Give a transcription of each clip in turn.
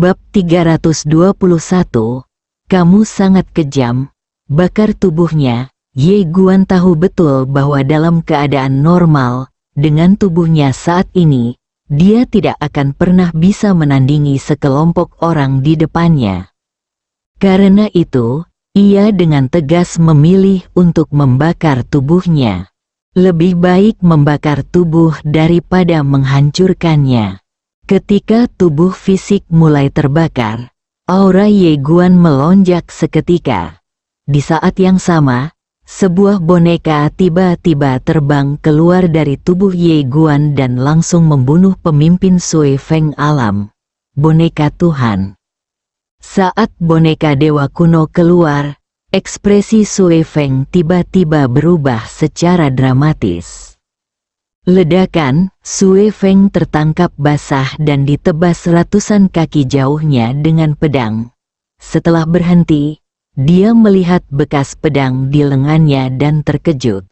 Bab 321, Kamu sangat kejam. Bakar tubuhnya. Ye Guan tahu betul bahwa dalam keadaan normal, dengan tubuhnya saat ini, dia tidak akan pernah bisa menandingi sekelompok orang di depannya. Karena itu, ia dengan tegas memilih untuk membakar tubuhnya. Lebih baik membakar tubuh daripada menghancurkannya. Ketika tubuh fisik mulai terbakar, aura Ye Guan melonjak seketika. Di saat yang sama, sebuah boneka tiba-tiba terbang keluar dari tubuh Ye Guan dan langsung membunuh pemimpin Sui Feng alam, boneka Tuhan. Saat boneka dewa kuno keluar, ekspresi Sui Feng tiba-tiba berubah secara dramatis. Ledakan, Sui Feng tertangkap basah dan ditebas ratusan kaki jauhnya dengan pedang. Setelah berhenti, dia melihat bekas pedang di lengannya dan terkejut.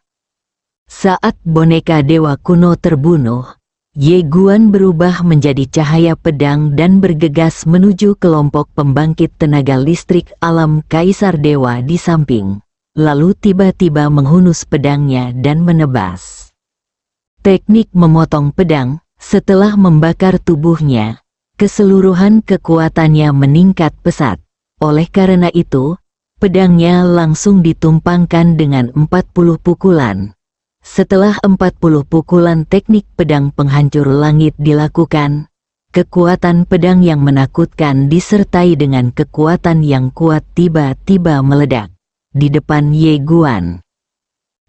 Saat boneka dewa kuno terbunuh, Ye Guan berubah menjadi cahaya pedang dan bergegas menuju kelompok pembangkit tenaga listrik alam Kaisar Dewa di samping. Lalu tiba-tiba menghunus pedangnya dan menebas. Teknik memotong pedang, setelah membakar tubuhnya, keseluruhan kekuatannya meningkat pesat. Oleh karena itu, pedangnya langsung ditumpangkan dengan 40 pukulan. Setelah 40 pukulan teknik pedang penghancur langit dilakukan, kekuatan pedang yang menakutkan disertai dengan kekuatan yang kuat tiba-tiba meledak di depan Ye Guan.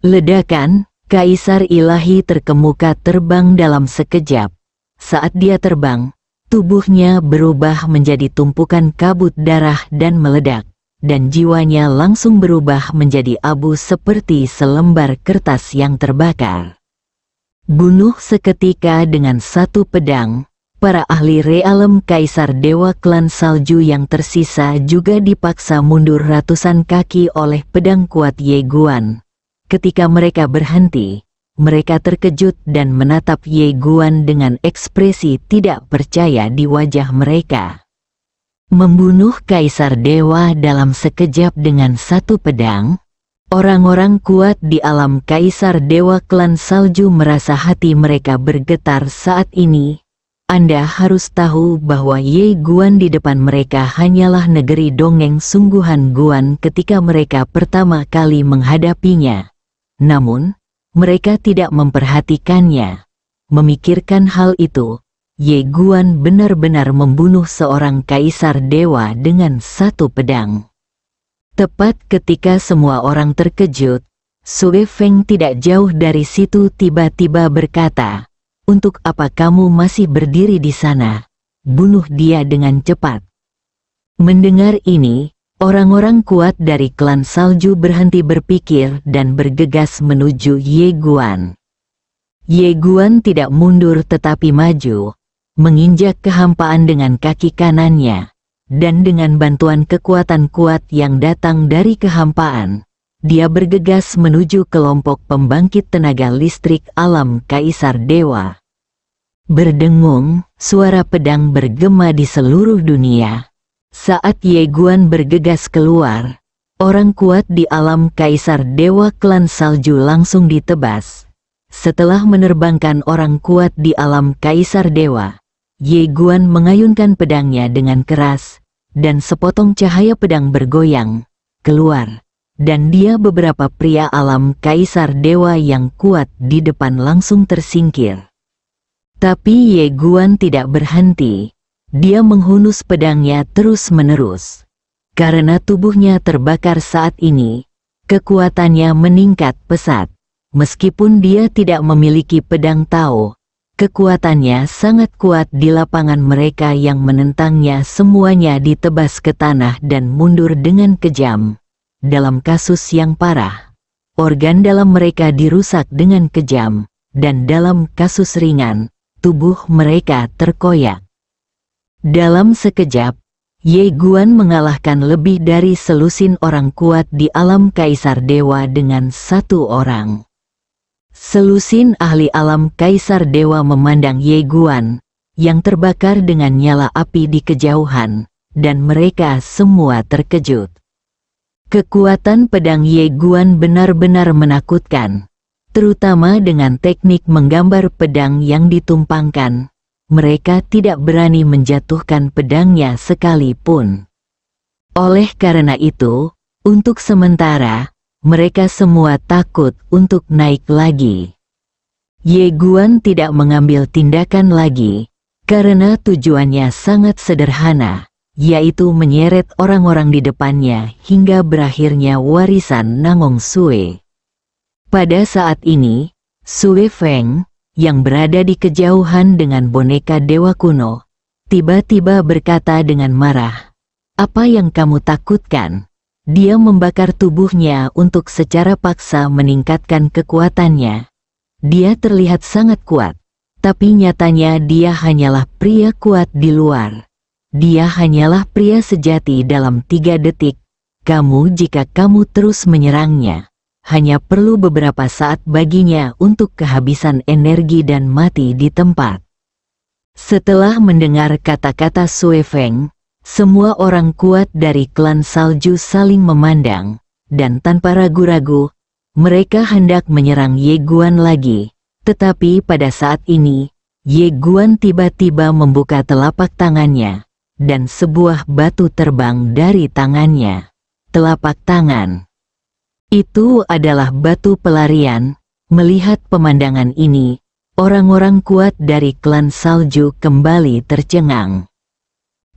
Ledakan, Kaisar Ilahi terkemuka terbang dalam sekejap. Saat dia terbang, tubuhnya berubah menjadi tumpukan kabut darah dan meledak, dan jiwanya langsung berubah menjadi abu seperti selembar kertas yang terbakar. Bunuh seketika dengan satu pedang, para ahli realem Kaisar Dewa klan salju yang tersisa juga dipaksa mundur ratusan kaki oleh pedang kuat Ye Guan. Ketika mereka berhenti, mereka terkejut dan menatap Ye Guan dengan ekspresi tidak percaya di wajah mereka. Membunuh Kaisar Dewa dalam sekejap dengan satu pedang? Orang-orang kuat di alam Kaisar Dewa klan salju merasa hati mereka bergetar saat ini. Anda harus tahu bahwa Ye Guan di depan mereka hanyalah negeri dongeng sungguhan Guan ketika mereka pertama kali menghadapinya. Namun, mereka tidak memperhatikannya. Memikirkan hal itu, Ye Guan benar-benar membunuh seorang Kaisar Dewa dengan satu pedang. Tepat ketika semua orang terkejut, Sui Feng tidak jauh dari situ tiba-tiba berkata, "Untuk apa kamu masih berdiri di sana? Bunuh dia dengan cepat." Mendengar ini, orang-orang kuat dari klan salju berhenti berpikir dan bergegas menuju Ye Guan. Ye Guan tidak mundur tetapi maju, menginjak kehampaan dengan kaki kanannya, dan dengan bantuan kekuatan kuat yang datang dari kehampaan, dia bergegas menuju kelompok pembangkit tenaga listrik alam Kaisar Dewa. Berdengung, suara pedang bergema di seluruh dunia. Saat Ye Guan bergegas keluar, orang kuat di alam Kaisar Dewa klan salju langsung ditebas. Setelah menerbangkan orang kuat di alam Kaisar Dewa, Ye Guan mengayunkan pedangnya dengan keras, dan sepotong cahaya pedang bergoyang keluar, dan dia beberapa pria alam Kaisar Dewa yang kuat di depan langsung tersingkir. Tapi Ye Guan tidak berhenti. Dia menghunus pedangnya terus-menerus. Karena tubuhnya terbakar saat ini, kekuatannya meningkat pesat. Meskipun dia tidak memiliki pedang Tao, kekuatannya sangat kuat di lapangan. Mereka yang menentangnya semuanya ditebas ke tanah dan mundur dengan kejam. Dalam kasus yang parah, organ dalam mereka dirusak dengan kejam, dan dalam kasus ringan, tubuh mereka terkoyak. Dalam sekejap, Ye Guan mengalahkan lebih dari selusin orang kuat di alam Kaisar Dewa dengan satu orang. Selusin ahli alam Kaisar Dewa memandang Ye Guan, yang terbakar dengan nyala api di kejauhan, dan mereka semua terkejut. Kekuatan pedang Ye Guan benar-benar menakutkan, terutama dengan teknik menggambar pedang yang ditumpangkan. Mereka tidak berani menjatuhkan pedangnya sekalipun. Oleh karena itu, untuk sementara, mereka semua takut untuk naik lagi. Ye Guan tidak mengambil tindakan lagi, karena tujuannya sangat sederhana, yaitu menyeret orang-orang di depannya hingga berakhirnya warisan Nangong Sue. Pada saat ini, Sue Feng, yang berada di kejauhan dengan boneka dewa kuno, tiba-tiba berkata dengan marah, "Apa yang kamu takutkan?" Dia membakar tubuhnya untuk secara paksa meningkatkan kekuatannya. Dia terlihat sangat kuat, tapi nyatanya dia hanyalah pria kuat di luar. Dia hanyalah pria sejati dalam 3 detik. Jika kamu terus menyerangnya, hanya perlu beberapa saat baginya untuk kehabisan energi dan mati di tempat. Setelah mendengar kata-kata Sue Feng, semua orang kuat dari klan salju saling memandang, dan tanpa ragu-ragu, mereka hendak menyerang Ye Guan lagi. Tetapi pada saat ini, Ye Guan tiba-tiba membuka telapak tangannya, dan sebuah batu terbang dari tangannya. Telapak tangan itu adalah batu pelarian. Melihat pemandangan ini, orang-orang kuat dari klan salju kembali tercengang.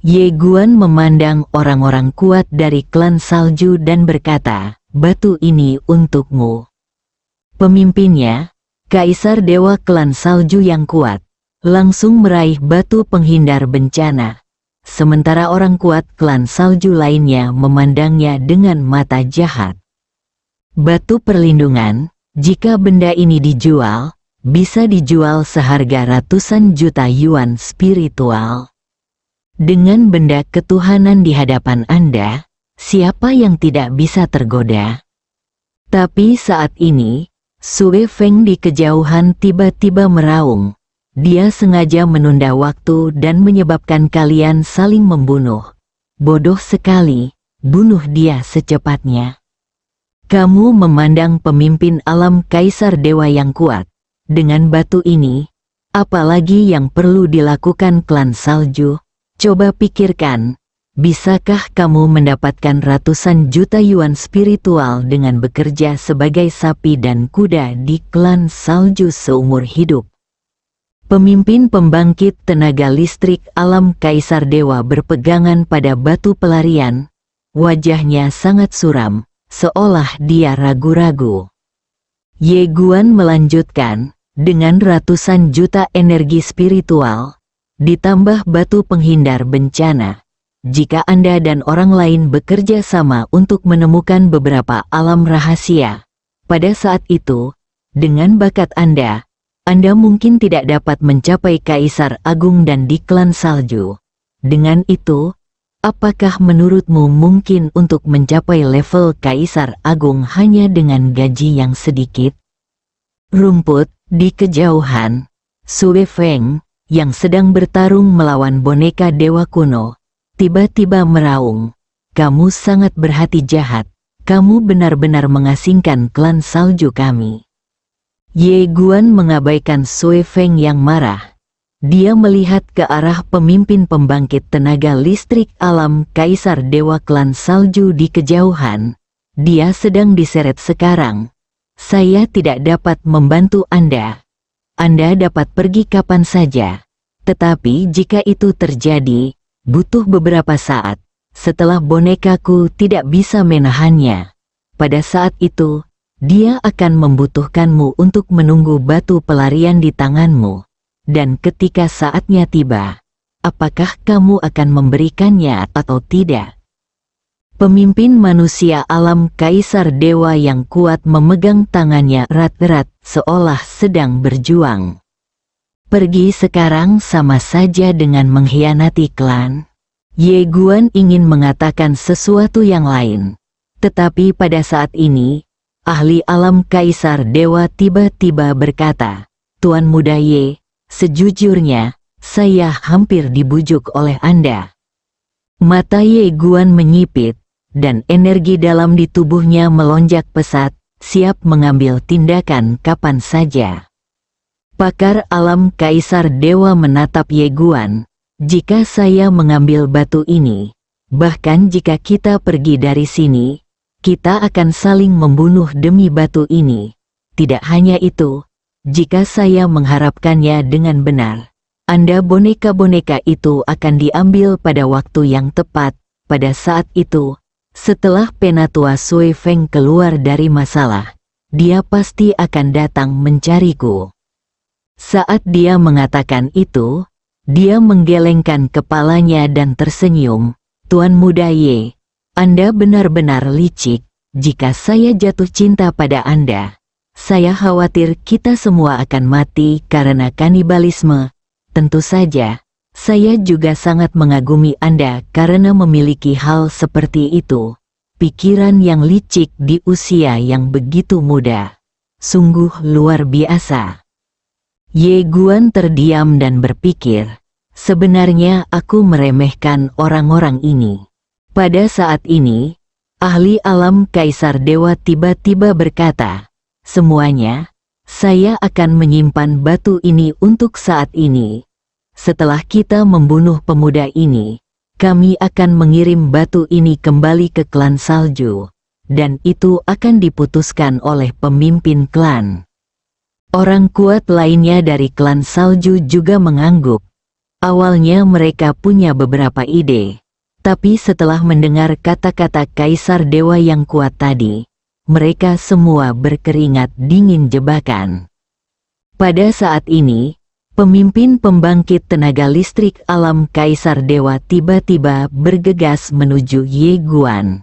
Ye Guan memandang orang-orang kuat dari klan salju dan berkata, "Batu ini untukmu." Pemimpinnya, Kaisar Dewa Klan Salju yang kuat, langsung meraih batu penghindar bencana. Sementara orang kuat klan salju lainnya memandangnya dengan mata jahat. Batu perlindungan, jika benda ini dijual, bisa dijual seharga ratusan juta yuan spiritual. Dengan benda ketuhanan di hadapan Anda, siapa yang tidak bisa tergoda? Tapi saat ini, Sue Feng di kejauhan tiba-tiba meraung. Dia sengaja menunda waktu dan menyebabkan kalian saling membunuh. Bodoh sekali, bunuh dia secepatnya. Kamu memandang pemimpin alam Kaisar Dewa yang kuat. Dengan batu ini, apalagi yang perlu dilakukan klan salju? Coba pikirkan, bisakah kamu mendapatkan ratusan juta yuan spiritual dengan bekerja sebagai sapi dan kuda di klan salju seumur hidup? Pemimpin pembangkit tenaga listrik alam Kaisar Dewa berpegangan pada batu pelarian. Wajahnya sangat suram, seolah dia ragu-ragu. Ye Guan melanjutkan, dengan ratusan juta energi spiritual, ditambah batu penghindar bencana. Jika Anda dan orang lain bekerja sama untuk menemukan beberapa alam rahasia, pada saat itu, dengan bakat Anda mungkin tidak dapat mencapai Kaisar Agung dan di klan salju. Dengan itu, apakah menurutmu mungkin untuk mencapai level Kaisar Agung hanya dengan gaji yang sedikit? Rumput, di kejauhan, Sue Feng, yang sedang bertarung melawan boneka dewa kuno, tiba-tiba meraung, "Kamu sangat berhati jahat, kamu benar-benar mengasingkan klan salju kami." Ye Guan mengabaikan Sue Feng yang marah. Dia melihat ke arah pemimpin pembangkit tenaga listrik alam Kaisar Dewa Klan Salju di kejauhan. Dia sedang diseret sekarang. Saya tidak dapat membantu Anda. Anda dapat pergi kapan saja. Tetapi jika itu terjadi, butuh beberapa saat. Setelah bonekaku tidak bisa menahannya. Pada saat itu, dia akan membutuhkanmu untuk menunggu batu pelarian di tanganmu. Dan ketika saatnya tiba, apakah kamu akan memberikannya atau tidak? Pemimpin manusia alam Kaisar Dewa yang kuat memegang tangannya erat-erat seolah sedang berjuang. Pergi sekarang sama saja dengan mengkhianati klan. Ye Guan ingin mengatakan sesuatu yang lain. Tetapi pada saat ini, ahli alam Kaisar Dewa tiba-tiba berkata, "Tuan Muda Ye, sejujurnya, saya hampir dibujuk oleh Anda." Mata Ye Guan menyipit, dan energi dalam di tubuhnya melonjak pesat, siap mengambil tindakan kapan saja. Pakar alam Kaisar Dewa menatap Ye Guan. "Jika saya mengambil batu ini, bahkan jika kita pergi dari sini, kita akan saling membunuh demi batu ini. Tidak hanya itu, jika saya mengharapkannya dengan benar, Anda boneka-boneka itu akan diambil pada waktu yang tepat. Pada saat itu, setelah Penatua Sui Feng keluar dari masalah, dia pasti akan datang mencariku." Saat dia mengatakan itu, dia menggelengkan kepalanya dan tersenyum. "Tuan Muda Ye, Anda benar-benar licik. Jika saya jatuh cinta pada Anda, saya khawatir kita semua akan mati karena kanibalisme. Tentu saja, saya juga sangat mengagumi Anda karena memiliki hal seperti itu. Pikiran yang licik di usia yang begitu muda. Sungguh luar biasa." Ye Guan terdiam dan berpikir, "Sebenarnya aku meremehkan orang-orang ini." Pada saat ini, ahli alam Kaisar Dewa tiba-tiba berkata, "Semuanya, saya akan menyimpan batu ini untuk saat ini. Setelah kita membunuh pemuda ini, kami akan mengirim batu ini kembali ke klan salju, dan itu akan diputuskan oleh pemimpin klan." Orang kuat lainnya dari klan salju juga mengangguk. Awalnya mereka punya beberapa ide, tapi setelah mendengar kata-kata Kaisar Dewa yang kuat tadi, mereka semua berkeringat dingin jebakan. Pada saat ini, pemimpin pembangkit tenaga listrik alam Kaisar Dewa tiba-tiba bergegas menuju Ye Guan.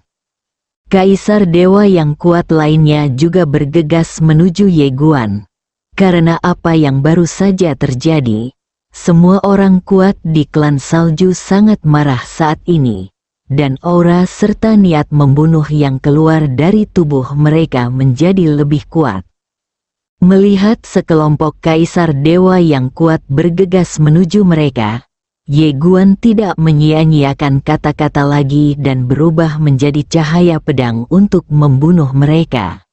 Kaisar Dewa yang kuat lainnya juga bergegas menuju Ye Guan. Karena apa yang baru saja terjadi, semua orang kuat di klan salju sangat marah saat ini, dan aura serta niat membunuh yang keluar dari tubuh mereka menjadi lebih kuat. Melihat sekelompok Kaisar Dewa yang kuat bergegas menuju mereka, Ye Guan tidak menyia-nyiakan kata-kata lagi dan berubah menjadi cahaya pedang untuk membunuh mereka.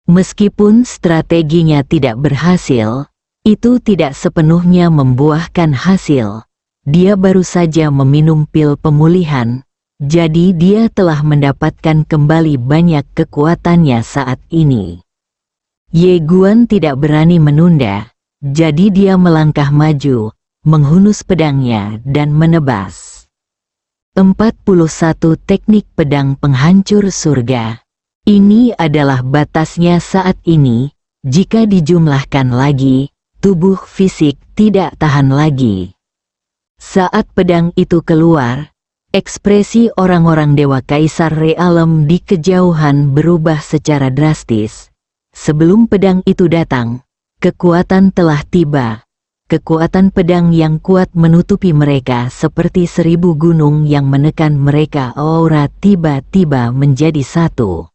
Meskipun strateginya tidak berhasil, itu tidak sepenuhnya membuahkan hasil. Dia baru saja meminum pil pemulihan, jadi dia telah mendapatkan kembali banyak kekuatannya saat ini. Ye Guan tidak berani menunda, jadi dia melangkah maju, menghunus pedangnya dan menebas. 41 teknik pedang penghancur surga. Ini adalah batasnya saat ini. Jika dijumlahkan lagi, tubuh fisik tidak tahan lagi. Saat pedang itu keluar, ekspresi orang-orang Dewa Kaisar Realem di kejauhan berubah secara drastis. Sebelum pedang itu datang, kekuatan telah tiba. Kekuatan pedang yang kuat menutupi mereka seperti 1000 gunung yang menekan mereka. Aura tiba-tiba menjadi satu.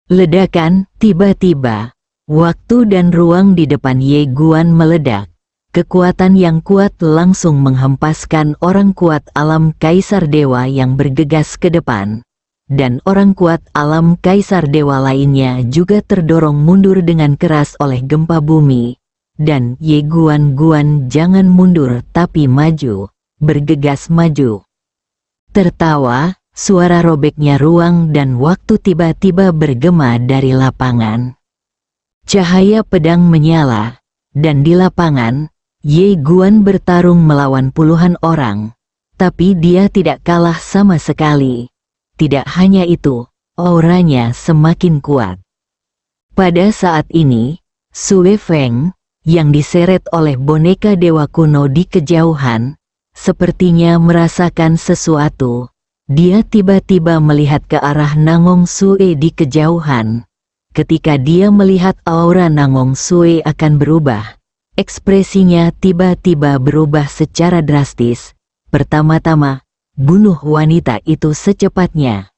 Ledakan, tiba-tiba, waktu dan ruang di depan Ye Guan meledak. Kekuatan yang kuat langsung menghempaskan orang kuat alam Kaisar Dewa yang bergegas ke depan. Dan orang kuat alam Kaisar Dewa lainnya juga terdorong mundur dengan keras oleh gempa bumi. Dan Ye Guan, jangan mundur tapi maju, bergegas maju. Tertawa. Suara robeknya ruang dan waktu tiba-tiba bergema dari lapangan. Cahaya pedang menyala, dan di lapangan, Ye Guan bertarung melawan puluhan orang. Tapi dia tidak kalah sama sekali. Tidak hanya itu, auranya semakin kuat. Pada saat ini, Sui Feng, yang diseret oleh boneka dewa kuno di kejauhan, sepertinya merasakan sesuatu. Dia tiba-tiba melihat ke arah Nangong Sui di kejauhan. Ketika dia melihat aura Nangong Sui akan berubah, ekspresinya tiba-tiba berubah secara drastis. Pertama-tama, bunuh wanita itu secepatnya.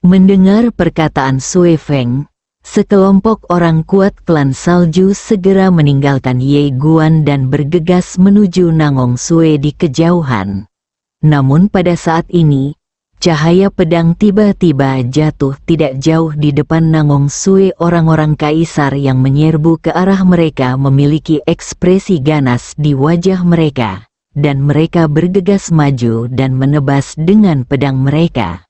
Mendengar perkataan Sui Feng, Sekelompok orang kuat klan salju segera meninggalkan Ye Guan dan bergegas menuju Nangong Sue di kejauhan. Namun pada saat ini, cahaya pedang tiba-tiba jatuh tidak jauh di depan Nangong Sue. Orang-orang kaisar yang menyerbu ke arah mereka memiliki ekspresi ganas di wajah mereka, dan mereka bergegas maju dan menebas dengan pedang mereka.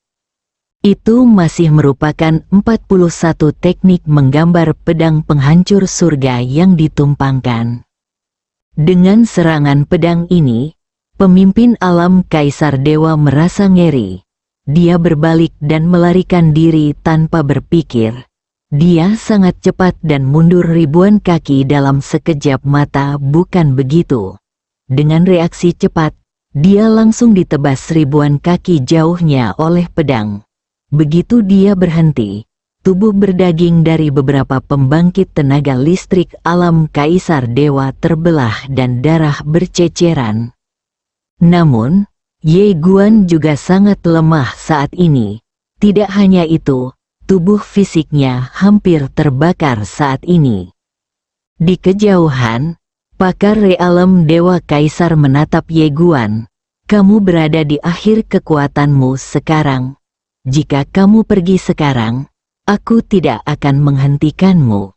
Itu masih merupakan 41 teknik menggambar pedang penghancur surga yang ditumpangkan. Dengan serangan pedang ini, pemimpin alam Kaisar Dewa merasa ngeri. Dia berbalik dan melarikan diri tanpa berpikir. Dia sangat cepat dan mundur ribuan kaki dalam sekejap mata. Bukan begitu. Dengan reaksi cepat, dia langsung ditebas ribuan kaki jauhnya oleh pedang. Begitu dia berhenti, tubuh berdaging dari beberapa pembangkit tenaga listrik alam Kaisar Dewa terbelah dan darah berceceran. Namun, Ye Guan juga sangat lemah saat ini. Tidak hanya itu, tubuh fisiknya hampir terbakar saat ini. Di kejauhan, pakar realem Dewa Kaisar menatap Ye Guan. Kamu berada di akhir kekuatanmu sekarang. Jika kamu pergi sekarang, aku tidak akan menghentikanmu.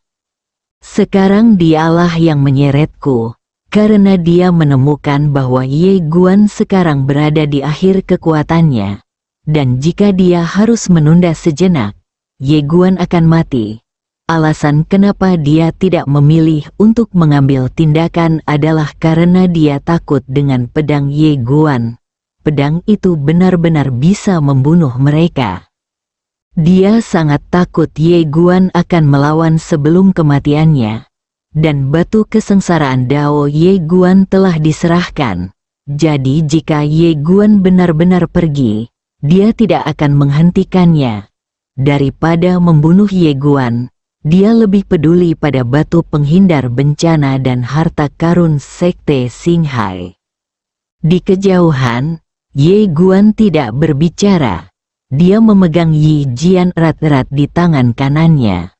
Sekarang dialah yang menyeretku, karena dia menemukan bahwa Ye Guan sekarang berada di akhir kekuatannya. Dan jika dia harus menunda sejenak, Ye Guan akan mati. Alasan kenapa dia tidak memilih untuk mengambil tindakan adalah karena dia takut dengan pedang Ye Guan. Pedang itu benar-benar bisa membunuh mereka. Dia sangat takut Ye Guan akan melawan sebelum kematiannya. Dan batu kesengsaraan Dao Ye Guan telah diserahkan. Jadi jika Ye Guan benar-benar pergi, dia tidak akan menghentikannya. Daripada membunuh Ye Guan, dia lebih peduli pada batu penghindar bencana dan harta karun Sekte Xinghai. Di kejauhan, Ye Guan tidak berbicara. Dia memegang Yi Jian erat-erat di tangan kanannya.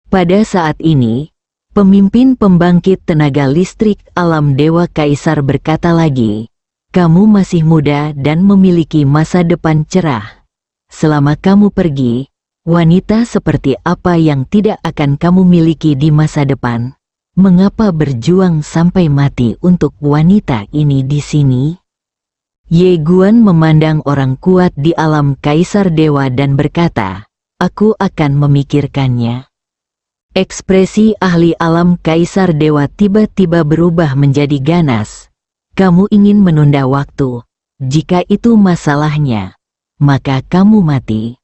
Pada saat ini, pemimpin pembangkit tenaga listrik alam Dewa Kaisar berkata lagi, "Kamu masih muda dan memiliki masa depan cerah. Selama kamu pergi, wanita seperti apa yang tidak akan kamu miliki di masa depan? Mengapa berjuang sampai mati untuk wanita ini di sini?" Ye Guan memandang orang kuat di alam Kaisar Dewa dan berkata, "Aku akan memikirkannya." Ekspresi ahli alam Kaisar Dewa tiba-tiba berubah menjadi ganas. "Kamu ingin menunda waktu. Jika itu masalahnya, maka kamu mati."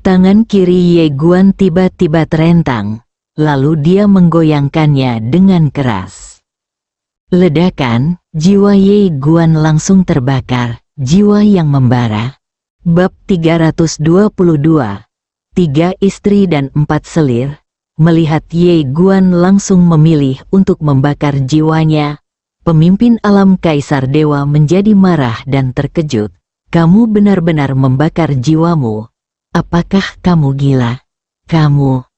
Tangan kiri Ye Guan tiba-tiba terentang, lalu dia menggoyangkannya dengan keras. Ledakan, jiwa Ye Guan langsung terbakar, jiwa yang membara. Bab 322. 3 istri dan 4 selir. Melihat Ye Guan langsung memilih untuk membakar jiwanya, pemimpin alam Kaisar Dewa menjadi marah dan terkejut. "Kamu benar-benar membakar jiwamu. Apakah kamu gila? Kamu..."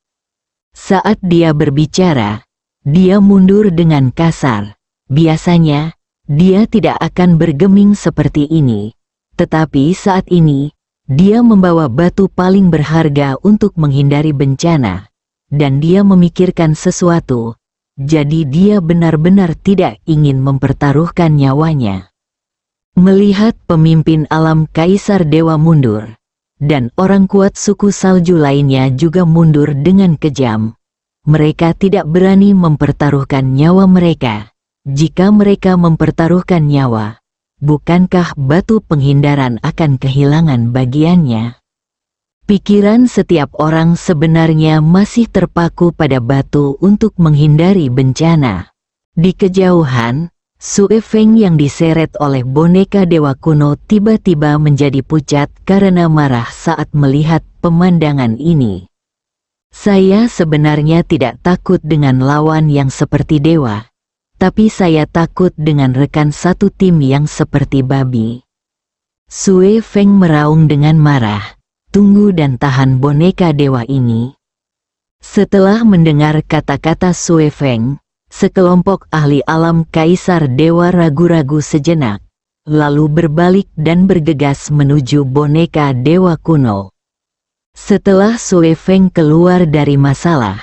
Saat dia berbicara, dia mundur dengan kasar. Biasanya, dia tidak akan bergeming seperti ini. Tetapi saat ini, dia membawa batu paling berharga untuk menghindari bencana. Dan dia memikirkan sesuatu. Jadi dia benar-benar tidak ingin mempertaruhkan nyawanya. Melihat pemimpin alam Kaisar Dewa mundur, dan orang kuat suku salju lainnya juga mundur dengan kejam, mereka tidak berani mempertaruhkan nyawa mereka. Jika mereka mempertaruhkan nyawa, bukankah batu penghindaran akan kehilangan bagiannya? Pikiran setiap orang sebenarnya masih terpaku pada batu untuk menghindari bencana. Di kejauhan, Sue Feng yang diseret oleh boneka dewa kuno tiba-tiba menjadi pucat karena marah saat melihat pemandangan ini. "Saya sebenarnya tidak takut dengan lawan yang seperti dewa. Tapi saya takut dengan rekan satu tim yang seperti babi." Sue Feng meraung dengan marah. "Tunggu dan tahan boneka dewa ini. Setelah mendengar kata-kata Sue Feng, sekelompok ahli alam Kaisar Dewa ragu-ragu sejenak, lalu berbalik dan bergegas menuju boneka dewa kuno. Setelah Sue Feng keluar dari masalah,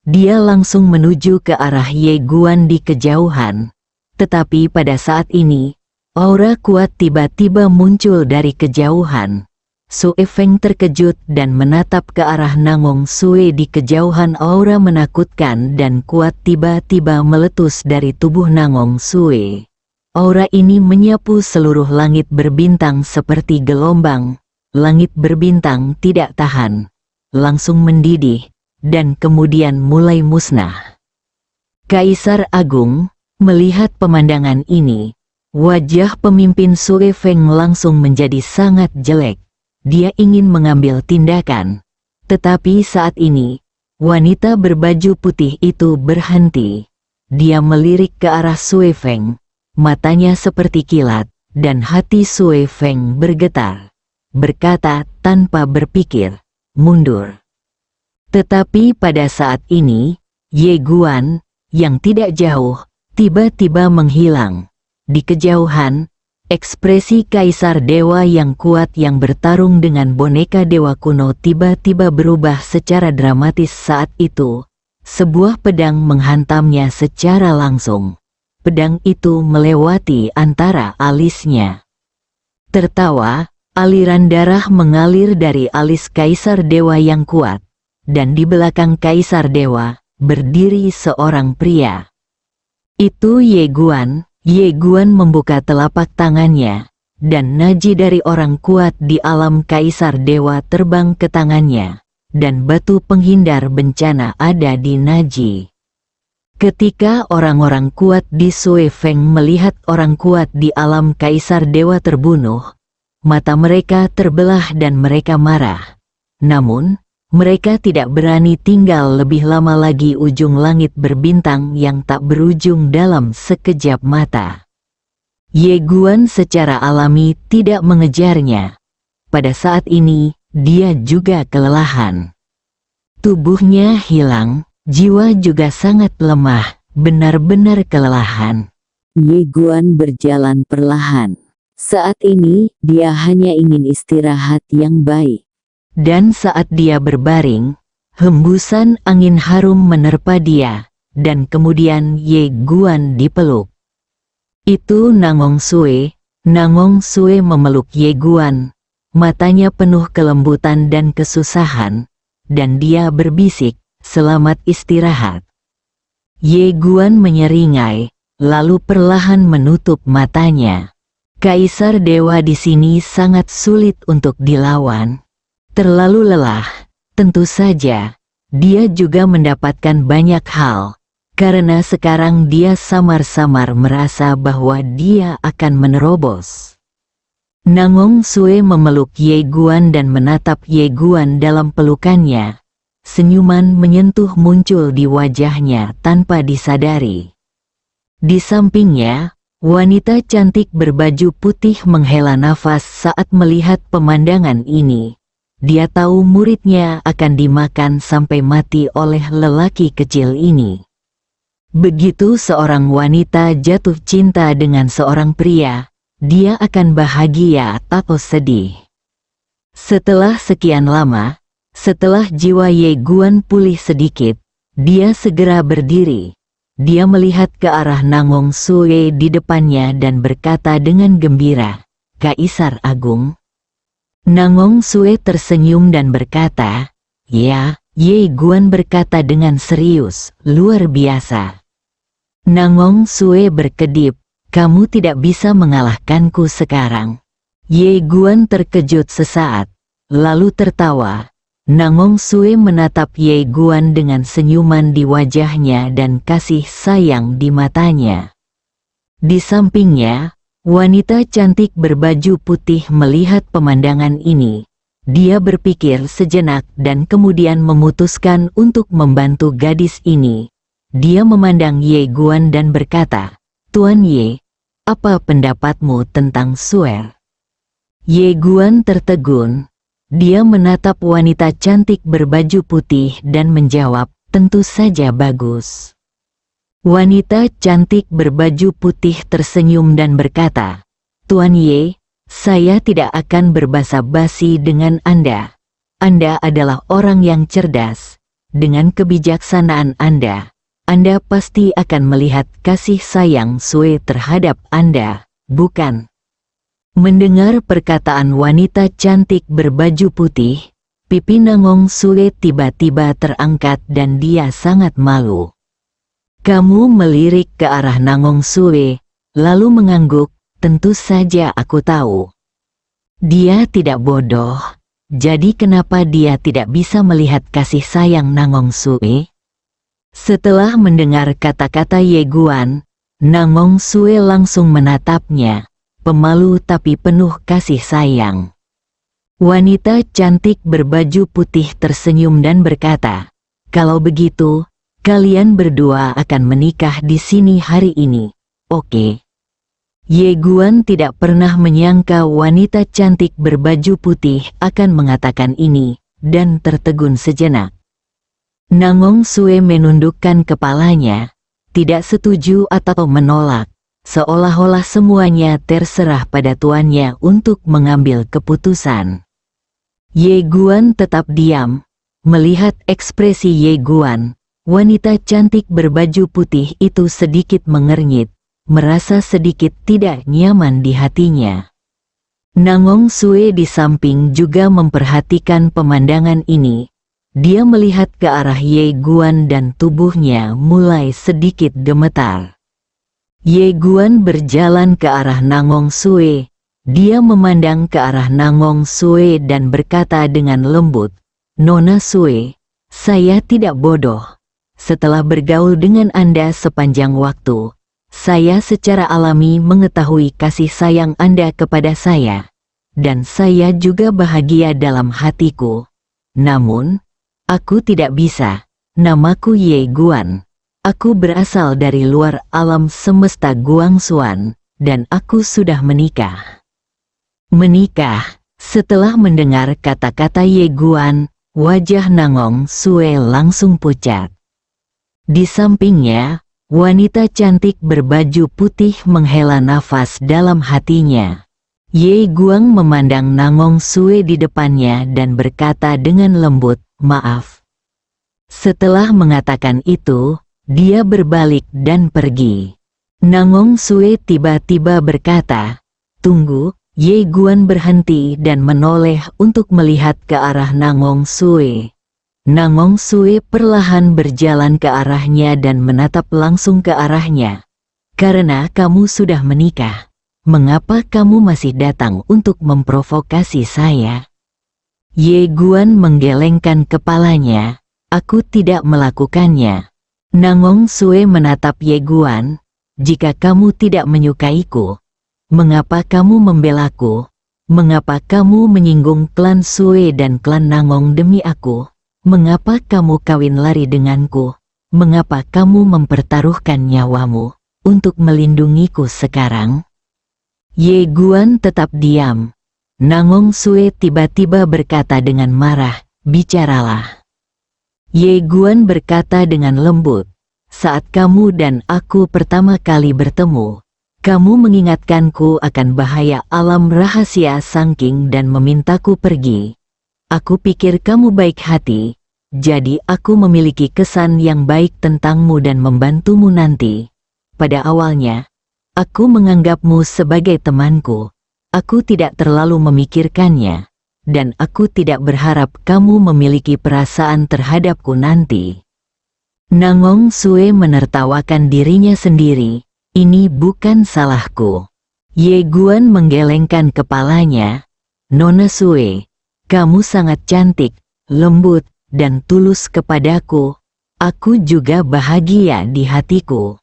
dia langsung menuju ke arah Ye Guan di kejauhan. Tetapi pada saat ini, aura kuat tiba-tiba muncul dari kejauhan. Sue Feng terkejut dan menatap ke arah Nangong Sue di kejauhan. Aura menakutkan dan kuat tiba-tiba meletus dari tubuh Nangong Sue. Aura ini menyapu seluruh langit berbintang seperti gelombang. Langit berbintang tidak tahan, langsung mendidih, dan kemudian mulai musnah. Kaisar Agung melihat pemandangan ini, wajah pemimpin Sue Feng langsung menjadi sangat jelek. Dia ingin mengambil tindakan, tetapi saat ini, wanita berbaju putih itu berhenti. Dia melirik ke arah Sue Feng, matanya seperti kilat, dan hati Sue Feng bergetar. Berkata tanpa berpikir, mundur. Tetapi pada saat ini, Ye Guan, yang tidak jauh, tiba-tiba menghilang. Di kejauhan, ekspresi Kaisar Dewa yang kuat yang bertarung dengan boneka dewa kuno tiba-tiba berubah secara dramatis saat itu. Sebuah pedang menghantamnya secara langsung. Pedang itu melewati antara alisnya. Tertawa, aliran darah mengalir dari alis Kaisar Dewa yang kuat. Dan di belakang Kaisar Dewa, berdiri seorang pria. Itu Ye Guan. Ye Guan membuka telapak tangannya, dan naji dari orang kuat di alam Kaisar Dewa terbang ke tangannya, dan batu penghindar bencana ada di naji. Ketika orang-orang kuat di Sue Feng melihat orang kuat di alam Kaisar Dewa terbunuh, mata mereka terbelah dan mereka marah. Namun, mereka tidak berani tinggal lebih lama lagi. Ujung langit berbintang yang tak berujung dalam sekejap mata. Ye Guan secara alami tidak mengejarnya. Pada saat ini, dia juga kelelahan. Tubuhnya hilang, jiwa juga sangat lemah, benar-benar kelelahan. Ye Guan berjalan perlahan. Saat ini, dia hanya ingin istirahat yang baik. Dan saat dia berbaring, hembusan angin harum menerpa dia, dan kemudian Ye Guan dipeluk. Itu Nangong Sue. Nangong Sue memeluk Ye Guan, matanya penuh kelembutan dan kesusahan, dan dia berbisik, "Selamat istirahat." Ye Guan menyeringai, lalu perlahan menutup matanya. Kaisar Dewa di sini sangat sulit untuk dilawan. Terlalu lelah, tentu saja, dia juga mendapatkan banyak hal, karena sekarang dia samar-samar merasa bahwa dia akan menerobos. Nangong Sue memeluk Ye Guan dan menatap Ye Guan dalam pelukannya. Senyuman menyentuh muncul di wajahnya tanpa disadari. Di sampingnya, wanita cantik berbaju putih menghela nafas saat melihat pemandangan ini. Dia tahu muridnya akan dimakan sampai mati oleh lelaki kecil ini. Begitu seorang wanita jatuh cinta dengan seorang pria, dia akan bahagia atau sedih. Setelah sekian lama, setelah jiwa Ye Guan pulih sedikit, dia segera berdiri. Dia melihat ke arah Nangong Sue di depannya dan berkata dengan gembira, "Kaisar Agung." Nangong Sue tersenyum dan berkata, "Ya." Ye Guan berkata dengan serius, "Luar biasa." Nangong Sue berkedip, "Kamu tidak bisa mengalahkanku sekarang." Ye Guan terkejut sesaat, lalu tertawa. Nangong Sue menatap Ye Guan dengan senyuman di wajahnya dan kasih sayang di matanya. Di sampingnya, wanita cantik berbaju putih melihat pemandangan ini. Dia berpikir sejenak dan kemudian memutuskan untuk membantu gadis ini. Dia memandang Ye Guan dan berkata, "Tuan Ye, apa pendapatmu tentang Sue?" Ye Guan tertegun. Dia menatap wanita cantik berbaju putih dan menjawab, tentu saja bagus. Wanita cantik berbaju putih tersenyum dan berkata, Tuan Ye, saya tidak akan berbasa-basi dengan Anda. Anda adalah orang yang cerdas. Dengan kebijaksanaan Anda pasti akan melihat kasih sayang Sue terhadap Anda, bukan? Mendengar perkataan wanita cantik berbaju putih, pipi Nangong Sue tiba-tiba terangkat dan dia sangat malu. Kamu melirik ke arah Nangong Sue, lalu mengangguk, tentu saja aku tahu. Dia tidak bodoh, jadi kenapa dia tidak bisa melihat kasih sayang Nangong Sue? Setelah mendengar kata-kata Ye Guan, Nangong Sue langsung menatapnya, pemalu tapi penuh kasih sayang. Wanita cantik berbaju putih tersenyum dan berkata, kalau begitu, kalian berdua akan menikah di sini hari ini, oke? Ye Guan tidak pernah menyangka wanita cantik berbaju putih akan mengatakan ini, dan tertegun sejenak. Nangong Sue menundukkan kepalanya, tidak setuju atau menolak. Seolah-olah semuanya terserah pada tuannya untuk mengambil keputusan. Ye Guan tetap diam. Melihat ekspresi Ye Guan, wanita cantik berbaju putih itu sedikit mengernyit, merasa sedikit tidak nyaman di hatinya. Nangong Sue di samping juga memperhatikan pemandangan ini. Dia melihat ke arah Ye Guan dan tubuhnya mulai sedikit gemetar. Ye Guan berjalan ke arah Nangong Sue. Dia memandang ke arah Nangong Sue dan berkata dengan lembut, Nona Sue, saya tidak bodoh. Setelah bergaul dengan Anda sepanjang waktu, saya secara alami mengetahui kasih sayang Anda kepada saya. Dan saya juga bahagia dalam hatiku. Namun, aku tidak bisa. Namaku Ye Guan. Aku berasal dari luar alam semesta Guangxuan, dan aku sudah menikah. Menikah? Setelah mendengar kata-kata Ye Guan, wajah Nangong Sue langsung pucat. Di sampingnya, wanita cantik berbaju putih menghela nafas dalam hatinya. Ye Guan memandang Nangong Sue di depannya dan berkata dengan lembut, maaf. Setelah mengatakan itu, dia berbalik dan pergi. Nangong Sue tiba-tiba berkata, tunggu. Ye Guan berhenti dan menoleh untuk melihat ke arah Nangong Sue. Nangong Sue perlahan berjalan ke arahnya dan menatap langsung ke arahnya. Karena kamu sudah menikah, mengapa kamu masih datang untuk memprovokasi saya? Ye Guan menggelengkan kepalanya, aku tidak melakukannya. Nangong Sue menatap Ye Guan, jika kamu tidak menyukaiku, mengapa kamu membelaku? Mengapa kamu menyinggung klan Sue dan klan Nangong demi aku? Mengapa kamu kawin lari denganku? Mengapa kamu mempertaruhkan nyawamu untuk melindungiku sekarang? Ye Guan tetap diam. Nangong Sue tiba-tiba berkata dengan marah, bicaralah. Ye Guan berkata dengan lembut, saat kamu dan aku pertama kali bertemu, kamu mengingatkanku akan bahaya alam rahasia Sangking dan memintaku pergi. Aku pikir kamu baik hati, jadi aku memiliki kesan yang baik tentangmu dan membantumu nanti. Pada awalnya, aku menganggapmu sebagai temanku. Aku tidak terlalu memikirkannya. Dan aku tidak berharap kamu memiliki perasaan terhadapku nanti. Nangong Sue menertawakan dirinya sendiri, ini bukan salahku. Ye Guan menggelengkan kepalanya, Nona Sue, kamu sangat cantik, lembut, dan tulus kepadaku. Aku juga bahagia di hatiku.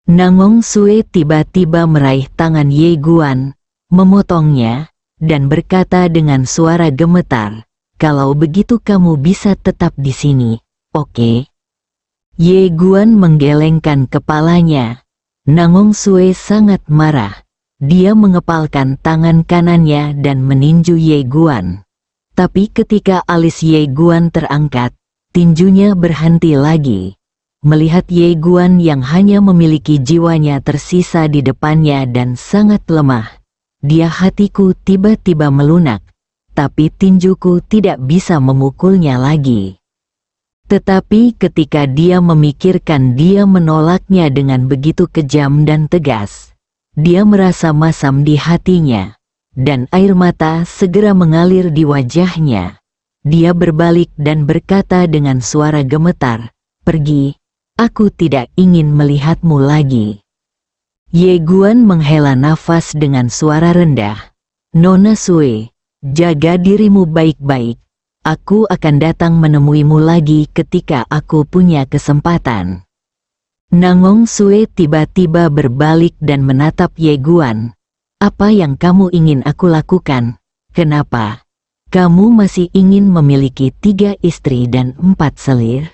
Nangong Sue tiba-tiba meraih tangan Ye Guan, memotongnya, dan berkata dengan suara gemetar, kalau begitu kamu bisa tetap di sini, oke? Ye Guan menggelengkan kepalanya. Nangong Sue sangat marah. Dia mengepalkan tangan kanannya dan meninju Ye Guan. Tapi ketika alis Ye Guan terangkat, tinjunya berhenti lagi. Melihat Ye Guan yang hanya memiliki jiwanya tersisa di depannya dan sangat lemah, hatiku tiba-tiba melunak, tapi tinjuku tidak bisa memukulnya lagi. Tetapi ketika dia memikirkan dia menolaknya dengan begitu kejam dan tegas, dia merasa masam di hatinya, dan air mata segera mengalir di wajahnya. Dia berbalik dan berkata dengan suara gemetar, "Pergi, aku tidak ingin melihatmu lagi." Ye Guan menghela nafas dengan suara rendah. "Nona Sue, jaga dirimu baik-baik. Aku akan datang menemuimu lagi ketika aku punya kesempatan." Nangong Sue tiba-tiba berbalik dan menatap Ye Guan. "Apa yang kamu ingin aku lakukan? Kenapa? Kamu masih ingin memiliki 3 istri dan 4 selir?"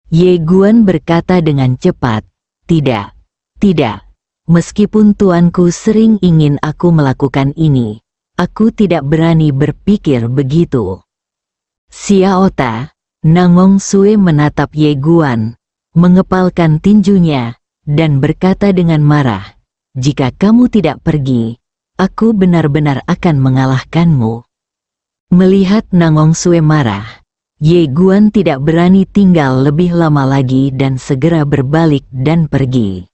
Ye Guan berkata dengan cepat, "Tidak, tidak. Meskipun tuanku sering ingin aku melakukan ini, aku tidak berani berpikir begitu." "Xiaota," Nangong Sue menatap Ye Guan, mengepalkan tinjunya, dan berkata dengan marah, "Jika kamu tidak pergi, aku benar-benar akan mengalahkanmu." Melihat Nangong Sue marah, Ye Guan tidak berani tinggal lebih lama lagi dan segera berbalik dan pergi.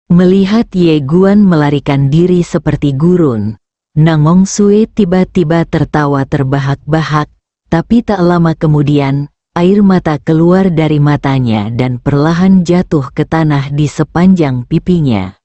Melihat Ye Guan melarikan diri seperti gurun, Nangong Sue tiba-tiba tertawa terbahak-bahak. Tapi tak lama kemudian, air mata keluar dari matanya dan perlahan jatuh ke tanah di sepanjang pipinya.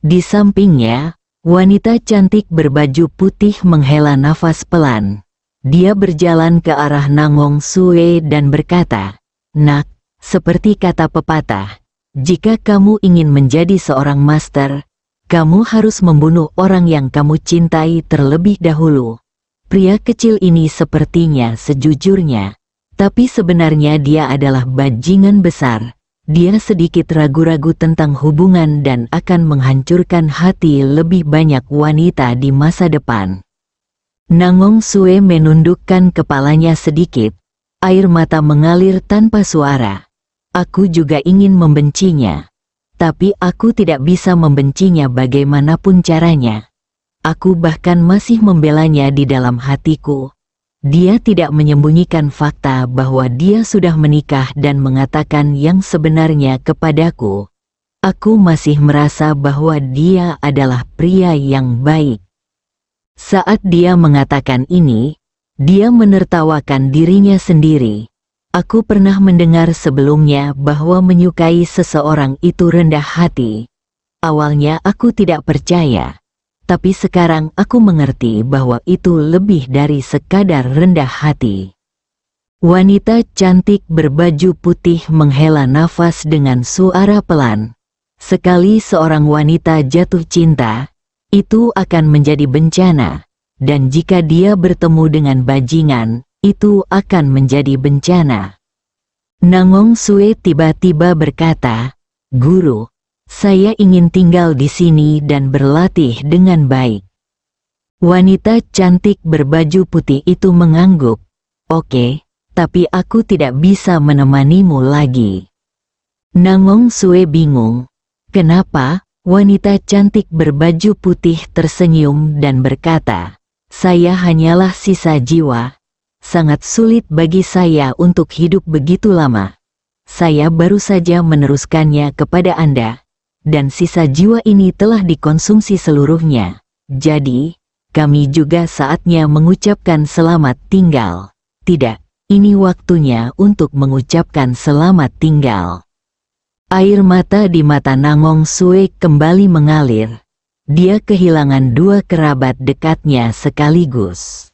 Di sampingnya, wanita cantik berbaju putih menghela nafas pelan. Dia berjalan ke arah Nangong Sue dan berkata, "Nak, seperti kata pepatah, jika kamu ingin menjadi seorang master, kamu harus membunuh orang yang kamu cintai terlebih dahulu." Pria kecil ini sepertinya sejujurnya, tapi sebenarnya dia adalah bajingan besar. Dia sedikit ragu-ragu tentang hubungan dan akan menghancurkan hati lebih banyak wanita di masa depan. Nangong Sue menundukkan kepalanya sedikit, air mata mengalir tanpa suara. "Aku juga ingin membencinya, tapi aku tidak bisa membencinya bagaimanapun caranya. Aku bahkan masih membelanya di dalam hatiku." Dia tidak menyembunyikan fakta bahwa dia sudah menikah dan mengatakan yang sebenarnya kepadaku. Aku masih merasa bahwa dia adalah pria yang baik. Saat dia mengatakan ini, dia menertawakan dirinya sendiri. Aku pernah mendengar sebelumnya bahwa menyukai seseorang itu rendah hati. Awalnya aku tidak percaya. Tapi sekarang aku mengerti bahwa itu lebih dari sekadar rendah hati. Wanita cantik berbaju putih menghela nafas dengan suara pelan. Sekali seorang wanita jatuh cinta, itu akan menjadi bencana. Dan jika dia bertemu dengan bajingan, itu akan menjadi bencana. Nangong Sue tiba-tiba berkata, "Guru, saya ingin tinggal di sini dan berlatih dengan baik." Wanita cantik berbaju putih itu mengangguk. "Oke, tapi aku tidak bisa menemanimu lagi." Nangong Sue bingung. Kenapa? Wanita cantik berbaju putih tersenyum dan berkata, "Saya hanyalah sisa jiwa. Sangat sulit bagi saya untuk hidup begitu lama. Saya baru saja meneruskannya kepada Anda. Dan sisa jiwa ini telah dikonsumsi seluruhnya. Jadi, kami juga saatnya mengucapkan selamat tinggal." "Tidak, ini waktunya untuk mengucapkan selamat tinggal." Air mata di mata Nangong Sue kembali mengalir. Dia kehilangan 2 kerabat dekatnya sekaligus.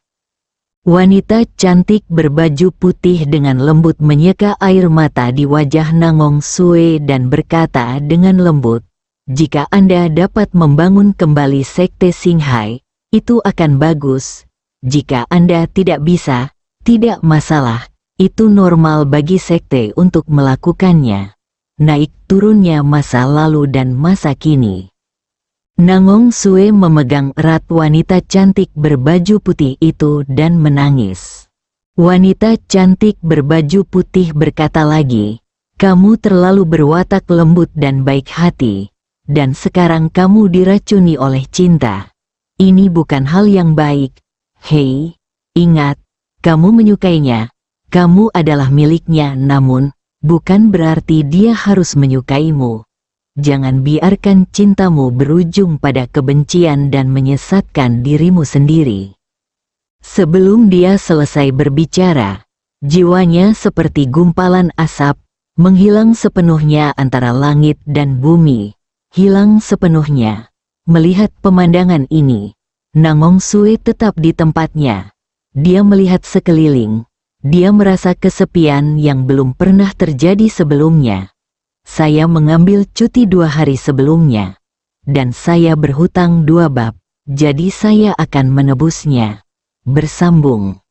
Wanita cantik berbaju putih dengan lembut menyeka air mata di wajah Nangong Sue dan berkata dengan lembut, "Jika Anda dapat membangun kembali Sekte Singhai, itu akan bagus. Jika Anda tidak bisa, tidak masalah, itu normal bagi sekte untuk melakukannya. Naik turunnya masa lalu dan masa kini." Nangong Sue memegang erat wanita cantik berbaju putih itu dan menangis. Wanita cantik berbaju putih berkata lagi, "Kamu terlalu berwatak lembut dan baik hati, dan sekarang kamu diracuni oleh cinta. Ini bukan hal yang baik. Hei, ingat, kamu menyukainya, kamu adalah miliknya, namun bukan berarti dia harus menyukaimu. Jangan biarkan cintamu berujung pada kebencian dan menyesatkan dirimu sendiri." Sebelum dia selesai berbicara, jiwanya seperti gumpalan asap, menghilang sepenuhnya antara langit dan bumi, hilang sepenuhnya. Melihat pemandangan ini, Nangong Sue tetap di tempatnya. Dia melihat sekeliling. Dia merasa kesepian yang belum pernah terjadi sebelumnya. "Saya mengambil cuti 2 hari sebelumnya, dan saya berhutang 2 bab, jadi saya akan menebusnya." Bersambung.